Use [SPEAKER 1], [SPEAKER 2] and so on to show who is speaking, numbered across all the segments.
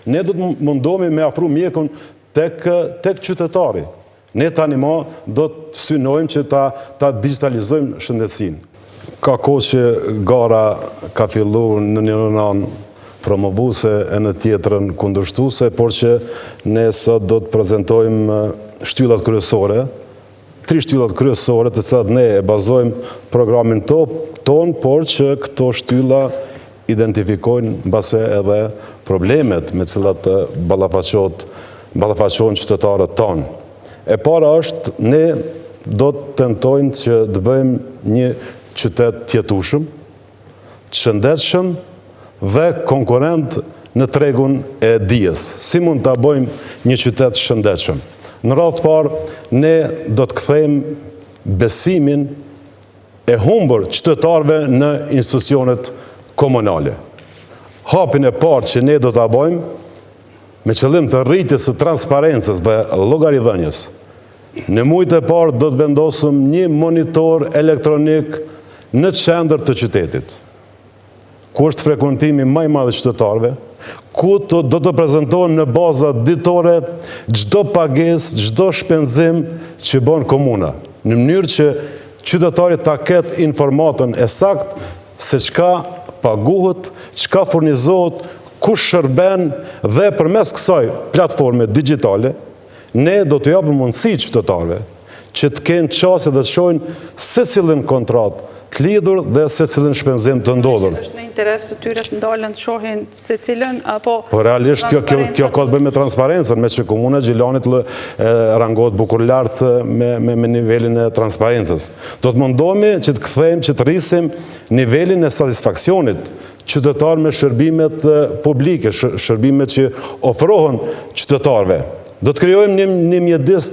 [SPEAKER 1] ne do të mundohemi me afru mjekun tek qytetari. Ne tani ma do të synojmë që ta digitalizojmë shëndetësinë. Ka kohë që gara ka fillu në një anë promovuese e në tjetrën kundërshtuese, por që ne sot do të prezantojmë shtyllat kryesore, 3 shtyllat kryesore të cilat ne e bazojmë programin ton, por që këto shtylla identifikojnë mbase edhe problemet me cilat ballafaqohen qytetarët tonë. E para është, ne do të tentojmë që të bëjmë një qytet tjetueshëm, të shëndetshëm dhe konkurrent në tregun e dijes. Si mund ta bëjmë një qytet të shëndetshëm? Në radhë të parë, ne do të kthejmë besimin e humbur qytetarëve në institucionet komunale. Hapin e parë që ne do ta bëjmë me qëllim të rritjes së transparencës dhe llogaridhënies. Në muajt e parë do të vendosëm një monitor elektronik në qendër të qytetit, ku është frekuentimi më i madh i qytetarëve, ku do të prezantohen në baza ditore çdo pagesë, çdo shpenzim që bën komuna, në mënyrë që qytetari ta ketë informatën e saktë se çka paguhet, çka furnizohet, kush shërben, dhe përmes kësaj platforme digjitale, ne do të japim mundësi qytetarëve që të kenë çështje dhe të shohin secilin kontratë të lidhur dhe secilin shpenzim të ndodhur.
[SPEAKER 2] Është në interes të tyre të ndalen të shohin secilin apo...
[SPEAKER 1] Po realisht kjo ka të bëjë me transparencën, me që komuna Gjilanit rangohet bukur lartë me nivelin e transparencës. Do të mundohemi që të kthejmë, që të rrisim nivelin e satisfaksionit qytetarë me shërbimet publike, shërbimet që ofrohen qytetarëve. Do të krijojmë një mjedis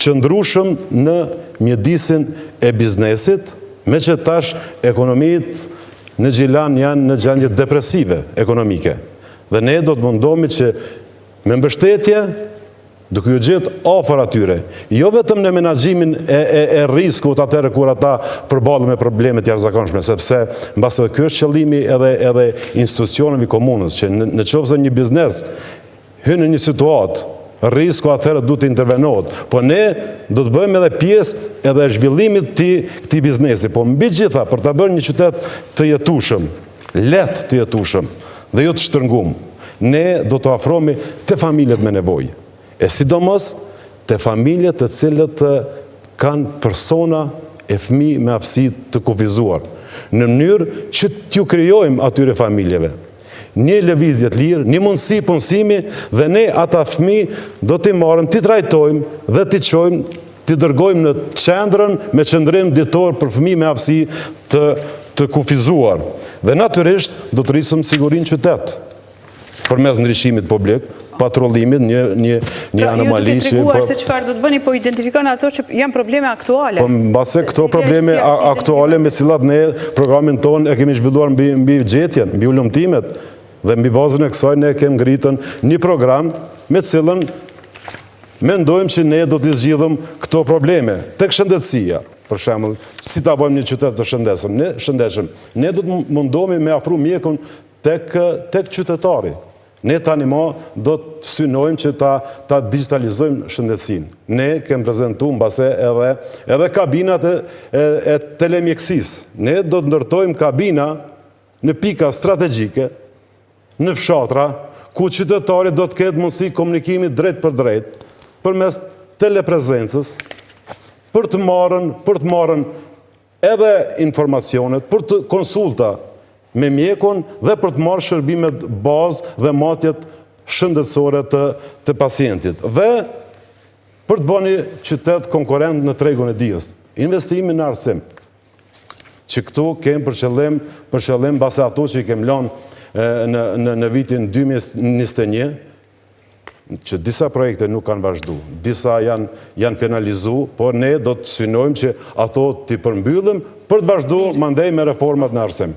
[SPEAKER 1] qëndrueshëm në mjedisin e biznesit, me që tash ekonomit në Gjilan janë në gjendje depresive ekonomike. Dhe ne do të mundohemi që me mbështetje duke u gjetë afër atyre, jo vetëm në menaxhimin e riskut atëherë kur ata përballen me probleme të jashtëzakonshme, sepse mbase ky është qëllimi edhe institucioneve komunës, që në qoftë se një biznes hyn në një situatë risku atëherë duhet të intervenohet, po ne do të bëjmë edhe pjesë edhe zhvillimit të këtij biznesi, po mbi gjitha për ta bërë një qytet të jetueshëm, lehtë të jetueshëm dhe jo të shtrëngum, ne do të afrohemi te familjet me nevojë, e sidomos te familjet të cilët kanë persona e fëmijë me aftësi të kufizuar, në mënyrë që t'ju krijojmë atyre familjeve një lëvizje të lirë, një mundësi punësimi, dhe ne ata fëmijë do t'i marrim, t'i trajtojmë dhe t'i çojmë, t'i dërgojmë në qendrën me qëndrim ditor për fëmijë me aftësi të kufizuar. Dhe natyrisht do të rrisim sigurinë qytet përmes ndriçimit publik, patrollimit, një anomali që...
[SPEAKER 2] Ju duke treguar se çfarë do të bëni, po identifikoni ato që janë probleme aktuale.
[SPEAKER 1] Po mbase këto probleme aktuale me cilat ne programin ton e kemi zhvilluar mbi gjetjen, mbi ulëmtimet, dhe mbi bazën e kësaj ne kemi ngritën një program me cilën mendojmë që ne do t'i zgjidhim këto probleme. Tek shëndetësia, për shembull, si ta bëjmë një qytet të shëndetshëm. Ne do të mundohemi me afru mjekun tek qytetari. Ne tani ma do të synojmë që ta digitalizojmë shëndetësinë. Ne kemi prezantuar mbase edhe kabinat e telemjekësisë. Ne do të ndërtojmë kabina në pika strategjike, në fshatra, ku qytetari do të ketë mundësi komunikimi drejt për drejt, përmes teleprezencës, për të marrën edhe informacionet, për të konsulta me mjekun dhe për të marrë shërbimet bazë dhe matjet shëndetësore të pacientit. Dhe për të bëni qytet konkurrent në tregun e dijes. Investimi në arsim, që këtu kemi për qëllim base ato që i kemi lënë në vitin 2021, që disa projekte nuk kanë vazhdu, disa janë finalizu, por ne do të synojmë që ato t'i përmbyllim për të vazhdu mandej me reformat në arsim.